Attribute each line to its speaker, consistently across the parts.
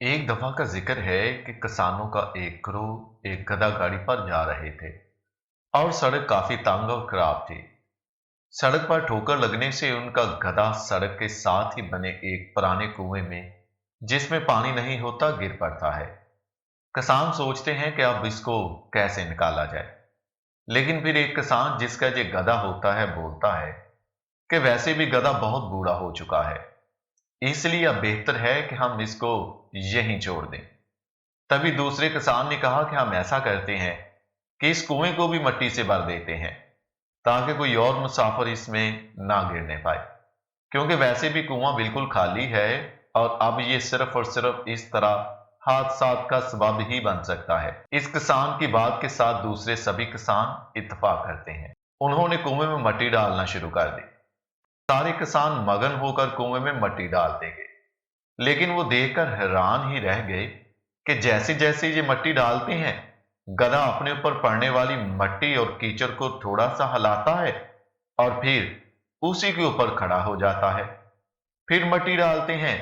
Speaker 1: एक दफा का जिक्र है कि किसानों का एक ग्रुप एक गधा गाड़ी पर जा रहे थे और सड़क काफी तंग और खराब थी। सड़क पर ठोकर लगने से उनका गधा सड़क के साथ ही बने एक पुराने कुएं में, जिसमें पानी नहीं होता, गिर पड़ता है। किसान सोचते हैं कि अब इसको कैसे निकाला जाए, लेकिन फिर एक किसान जिसका ये गधा होता है बोलता है कि वैसे भी गधा बहुत बूढ़ा हो चुका है, इसलिए अब बेहतर है कि हम इसको यहीं छोड़ दें। तभी दूसरे किसान ने कहा कि हम ऐसा करते हैं कि इस कुएं को भी मिट्टी से भर देते हैं, ताकि कोई और मुसाफिर इसमें ना गिरने पाए, क्योंकि वैसे भी कुआं बिल्कुल खाली है और अब ये सिर्फ और सिर्फ इस तरह हादसात का सबब ही बन सकता है। इस किसान की बात के साथ दूसरे सभी किसान इत्तेफाक करते हैं। उन्होंने कुएं में मिट्टी डालना शुरू कर दी। सारे किसान मगन होकर कुएं में मिट्टी डालते गए, लेकिन वो देखकर हैरान ही रह गए कि जैसे जैसे ये मिट्टी डालते हैं, गधा अपने ऊपर पड़ने वाली मिट्टी और कीचड़ को थोड़ा सा हिलाता है और फिर उसी के ऊपर खड़ा हो जाता है। फिर मिट्टी डालते हैं,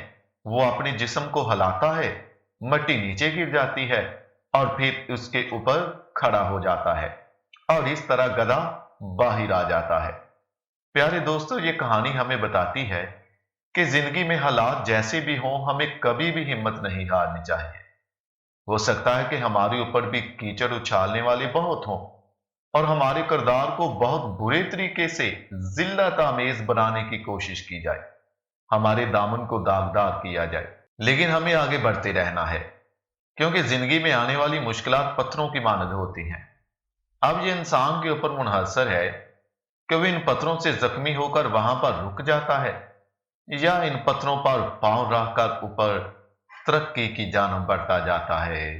Speaker 1: वो अपने जिस्म को हिलाता है, मिट्टी नीचे गिर जाती है और फिर उसके ऊपर खड़ा हो जाता है और इस तरह गधा बाहर आ जाता है। प्यारे दोस्तों, ये कहानी हमें बताती है कि जिंदगी में हालात जैसे भी हों, हमें कभी भी हिम्मत नहीं हारनी चाहिए। हो सकता है कि हमारे ऊपर भी कीचड़ उछालने वाले बहुत हों और हमारे किरदार को बहुत बुरे तरीके से जिल्लत आमेज बनाने की कोशिश की जाए, हमारे दामन को दागदार किया जाए, लेकिन हमें आगे बढ़ते रहना है, क्योंकि जिंदगी में आने वाली मुश्किलात पत्थरों की मानद होती हैं। अब ये इंसान के ऊपर मुनहसर है कि वो इन पत्थरों से जख्मी होकर वहां पर रुक जाता है या इन पत्थरों पर पांव रखकर ऊपर तरक्की की जानब बढ़ता जाता है।